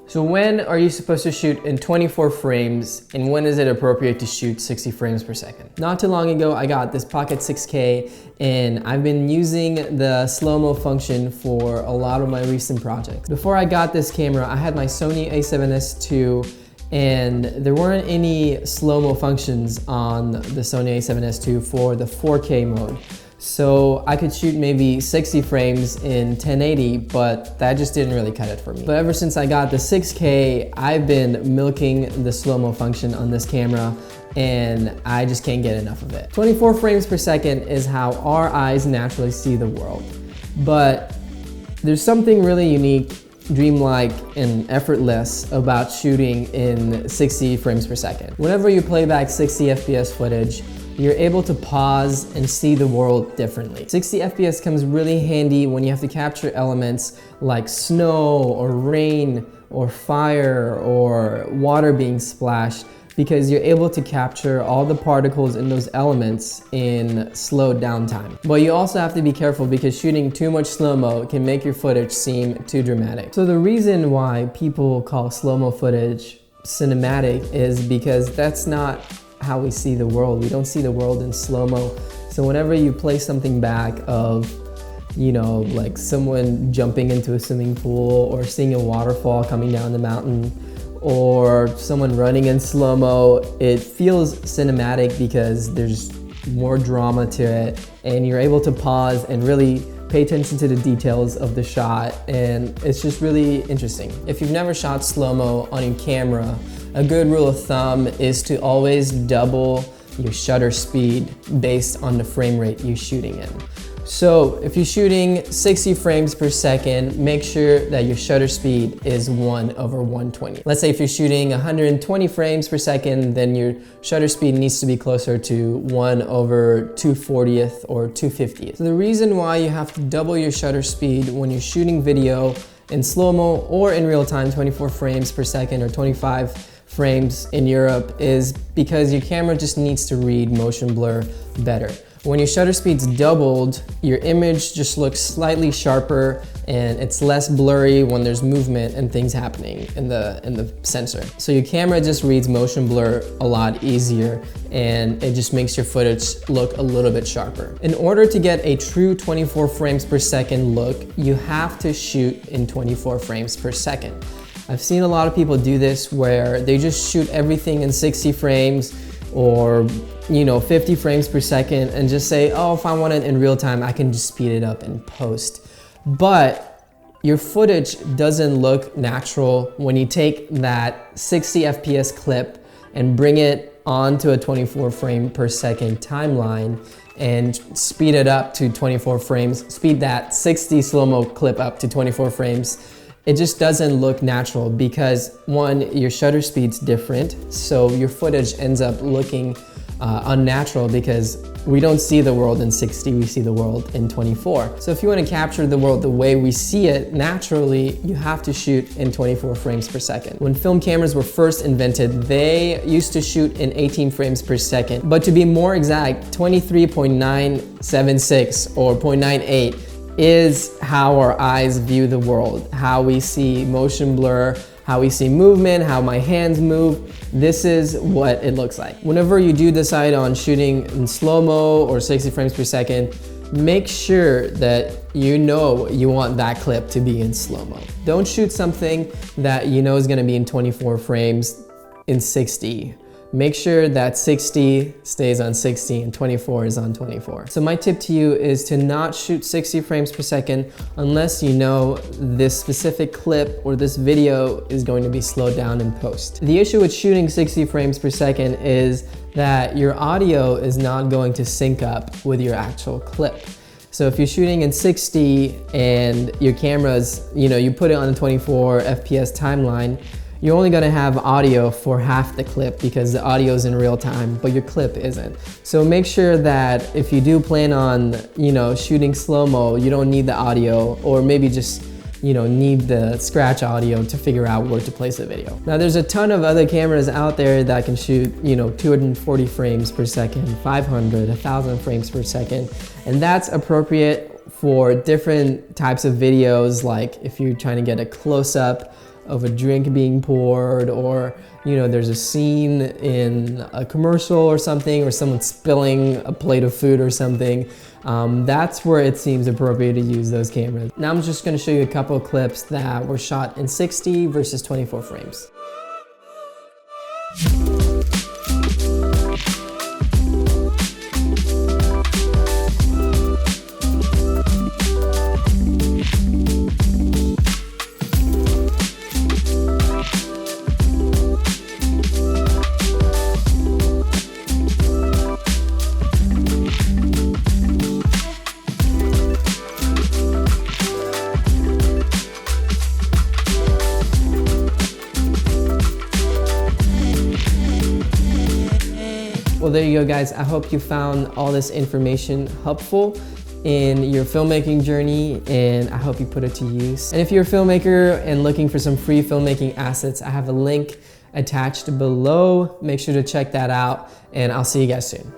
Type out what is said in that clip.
So when are you supposed to shoot in 24 frames and when is it appropriate to shoot 60 frames per second? Not too long ago, I got this Pocket 6K and I've been using the Slowmo function for a lot of my recent projects. Before I got this camera, I had my Sony A7S II and there weren't any Slowmo functions on the Sony A7S II for the 4K mode. So I could shoot maybe 60 frames in 1080, but that just didn't really cut it for me. But ever since I got the 6K, I've been milking the Slowmo function on this camera and I just can't get enough of it. 24 frames per second is how our eyes naturally see the world. But there's something really unique, dreamlike, and effortless about shooting in 60 frames per second. Whenever you play back 60 FPS footage, you're able to pause and see the world differently. 60 FPS comes really handy when you have to capture elements like snow or rain or fire or water being splashed, because you're able to capture all the particles in those elements in slowed down time. But you also have to be careful because shooting too much slow-mo can make your footage seem too dramatic. So the reason why people call slow-mo footage cinematic is because that's not how we see the world. We don't see the world in slow-mo. So whenever you play something back of, you know, like someone jumping into a swimming pool or seeing a waterfall coming down the mountain or someone running in slow-mo, it feels cinematic because there's more drama to it and you're able to pause and really pay attention to the details of the shot, and it's just really interesting. If you've never shot slow-mo on your camera, a good rule of thumb is to always double your shutter speed based on the frame rate you're shooting in. So if you're shooting 60 frames per second, make sure that your shutter speed is 1/120. Let's say if you're shooting 120 frames per second, then your shutter speed needs to be closer to 1/240th or 250th. So the reason why you have to double your shutter speed when you're shooting video in slow-mo or in real time, 24 frames per second or 25 frames in Europe, is because your camera just needs to read motion blur better. When your shutter speed's doubled, your image just looks slightly sharper and it's less blurry when there's movement and things happening in the sensor. So your camera just reads motion blur a lot easier and it just makes your footage look a little bit sharper. In order to get a true 24 frames per second look, you have to shoot in 24 frames per second. I've seen a lot of people do this where they just shoot everything in 60 frames or 50 frames per second and just say, oh, if I want it in real time, I can just speed it up in post. But your footage doesn't look natural when you take that 60 FPS clip and bring it onto a 24 frame per second timeline and speed it up to 24 frames, speed that 60 slow-mo clip up to 24 frames. It just doesn't look natural because one, your shutter speed's different, so your footage ends up looking unnatural because we don't see the world in 60, we see the world in 24. So if you want to capture the world the way we see it naturally, you have to shoot in 24 frames per second. When film cameras were first invented, they used to shoot in 18 frames per second. But to be more exact, 23.976 or 0.98 is how our eyes view the world, how we see motion blur, how we see movement, how my hands move. This is what it looks like. Whenever you do decide on shooting in slow-mo or 60 frames per second, make sure that you know you want that clip to be in slow-mo. Don't shoot something that you know is gonna be in 24 frames in 60. Make sure that 60 stays on 60 and 24 is on 24. So my tip to you is to not shoot 60 frames per second unless you know this specific clip or this video is going to be slowed down in post. The issue with shooting 60 frames per second is that your audio is not going to sync up with your actual clip. So if you're shooting in 60 and your camera's, you put it on a 24 FPS timeline, you're only gonna have audio for half the clip because the audio is in real time, but your clip isn't. So make sure that if you do plan on, shooting slow-mo, you don't need the audio, or maybe just, need the scratch audio to figure out where to place the video. Now there's a ton of other cameras out there that can shoot, 240 frames per second, 500, 1,000 frames per second, and that's appropriate for different types of videos, like if you're trying to get a close-up of a drink being poured, or there's a scene in a commercial or something, or someone spilling a plate of food or something. That's where it seems appropriate to use those cameras. Now I'm just going to show you a couple of clips that were shot in 60 versus 24 frames. Well, there you go, guys. I hope you found all this information helpful in your filmmaking journey, and I hope you put it to use. And if you're a filmmaker and looking for some free filmmaking assets, I have a link attached below. Make sure to check that out, and I'll see you guys soon.